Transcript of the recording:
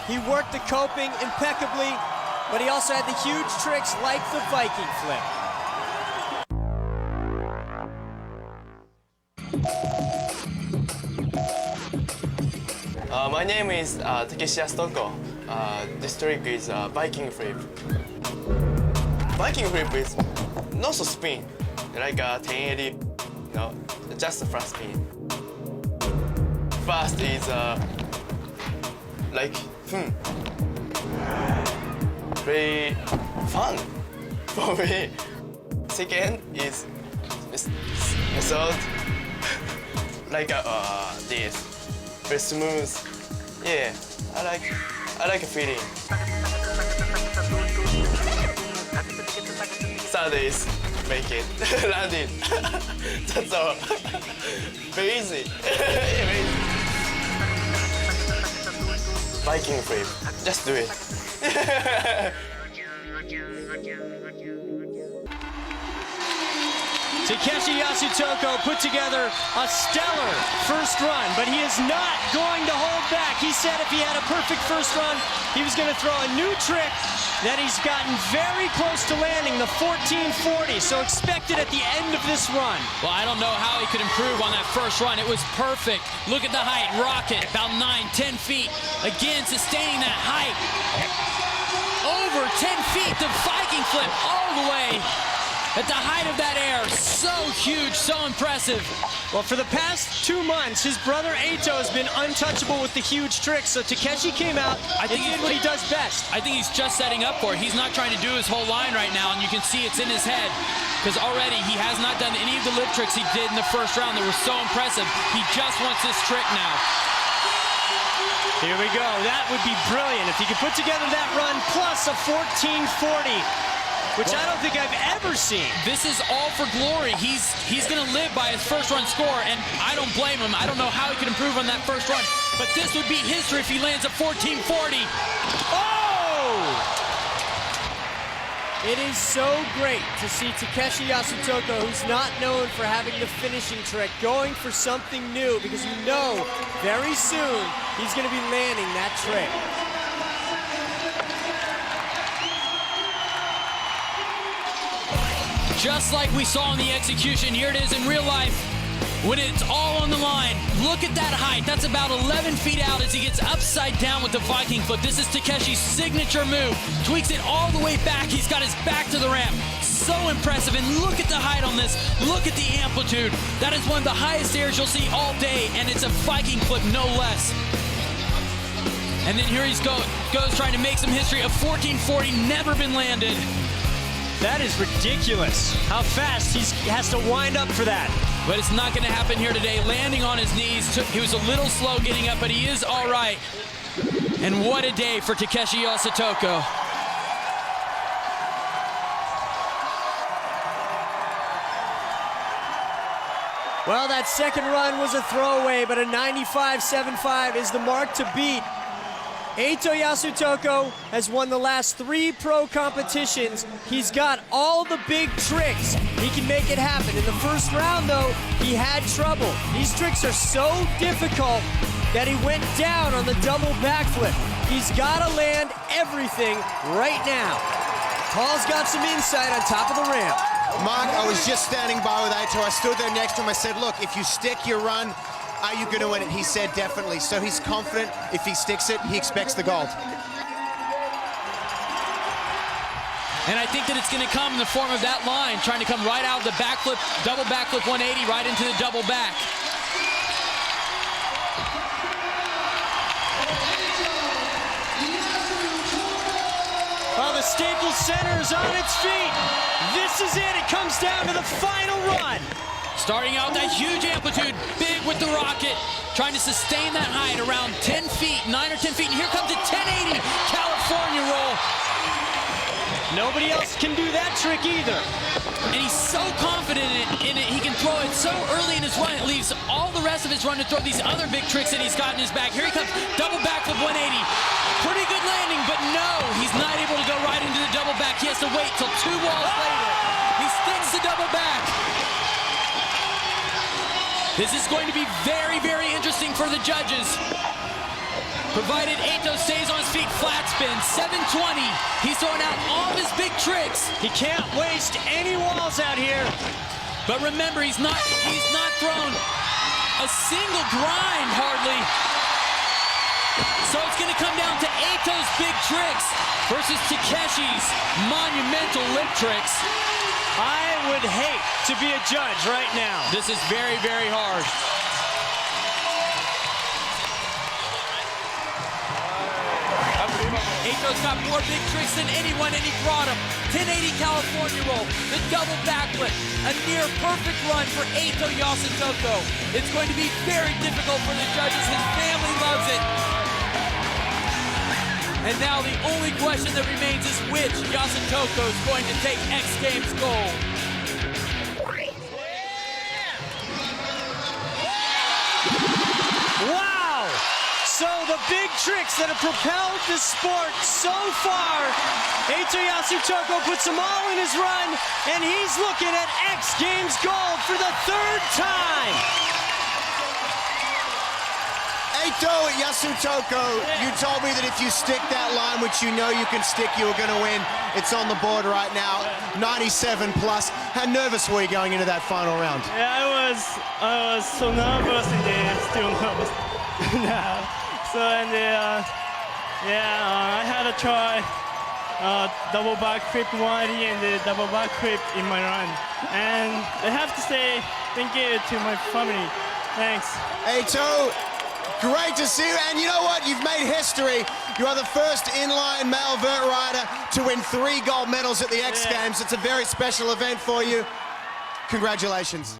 He worked the coping impeccably, but he also had the huge tricks like the Viking flip. My name is Yasutoko. This trick is Viking flip. Viking flip is not so spin, like a 1080, no, just a flat spin. First is like very fun for me. Second is method like this, very smooth. Yeah, I like a feeling. Third is make it, land it. That's all. Very easy. Very easy. Viking flip. Just do it. Takeshi Yasutoko put together a stellar first run, but he is not going to hold back. He said if he had a perfect first run, he was going to throw a new trick that he's gotten very close to landing, the 1440, so expect it at the end of this run. Well, I don't know how he could improve on that first run. It was perfect. Look at the height, rocket, about 9-10 feet. Again, sustaining that height. Over 10 feet, the Viking flip all the way. At the height of that air, so huge, so impressive. Well, for the past 2 months, his brother Eito has been untouchable with the huge tricks, so Takeshi came out and did what he does best. I think he's just setting up for it. He's not trying to do his whole line right now, and you can see it's in his head. Because already he has not done any of the lip tricks he did in the first round that were so impressive. He just wants this trick now. Here we go. That would be brilliant if he could put together that run plus a 1440. Which I don't think I've ever seen. This is all for glory. He's going to live by his first run score, and I don't blame him. I don't know how he could improve on that first run, but this would be history if he lands a 1440. Oh! It is so great to see Takeshi Yasutoko, who's not known for having the finishing trick, going for something new, because you know very soon he's going to be landing that trick. Just like we saw in the execution, here it is in real life when it's all on the line. Look at that height. That's about 11 feet out as he gets upside down with the Viking flip. This is Takeshi's signature move. Tweaks it all the way back. He's got his back to the ramp. So impressive. And look at the height on this. Look at the amplitude. That is one of the highest airs you'll see all day, and it's a Viking flip, no less. And then here he goes trying to make some history. A 1440, never been landed. That is ridiculous, how fast he has to wind up for that. But it's not going to happen here today. Landing on his knees, he was a little slow getting up, but he is all right. And what a day for Takeshi Yasutoko. Well, that second run was a throwaway, but a 95.75 is the mark to beat. Eito Yasutoko has won the last 3 pro competitions. He's got all the big tricks. He can make it happen. In the first round, though, he had trouble. These tricks are so difficult that he went down on the double backflip. He's got to land everything right now. Paul's got some insight on top of the ramp. Mark, I was just standing by with Eito. I stood there next to him. I said, look, if you stick your run, are you going to win it? He said definitely. So he's confident if he sticks it, he expects the gold. And I think that it's going to come in the form of that line, trying to come right out of the backflip, double backflip 180, right into the double back. Well, the Staples Center is on its feet. This is it. It comes down to the final run. Starting out that huge amplitude, big with the rocket, trying to sustain that height around 10 feet, 9 or 10 feet, and here comes a 1080 California roll. Nobody else can do that trick either. And he's so confident in it, he can throw it so early in his run, it leaves all the rest of his run to throw these other big tricks that he's got in his bag. Here he comes, double backflip 180. Pretty good landing, but no, he's not able to go right into the double back. He has to wait till 2 walls later. He sticks the double back. This is going to be very, very interesting for the judges. Provided Eito stays on his feet. spin, 720. He's throwing out all of his big tricks. He can't waste any walls out here. But remember, he's not thrown a single grind hardly. So it's going to come down to Eito's big tricks versus Takeshi's monumental lip tricks. I would hate to be a judge right now. This is very, very hard. Eito's got more big tricks than anyone, and he brought him. 1080 California roll, the double backflip, a near perfect run for Eito Yasutoko. It's going to be very difficult for the judges. His family loves it. And now the only question that remains is which Yasutoko is going to take X Games gold. Wow! So the big tricks that have propelled the sport so far, Eito Yasutoko puts them all in his run, and he's looking at X Games gold for the third time. Eito Yasutoko, you told me that if you stick that line, which you know you can stick, you were going to win. It's on the board right now, 97 plus. How nervous were you going into that final round? Yeah, I was so nervous and still nervous now. So and I had to try double backflip 180 and the double backflip in my run. And I have to say thank you to my family. Thanks. Eito, great to see you. And you know what? You've made history. You are the first inline male vert rider to win 3 gold medals at the X Games. It's a very special event for you. Congratulations.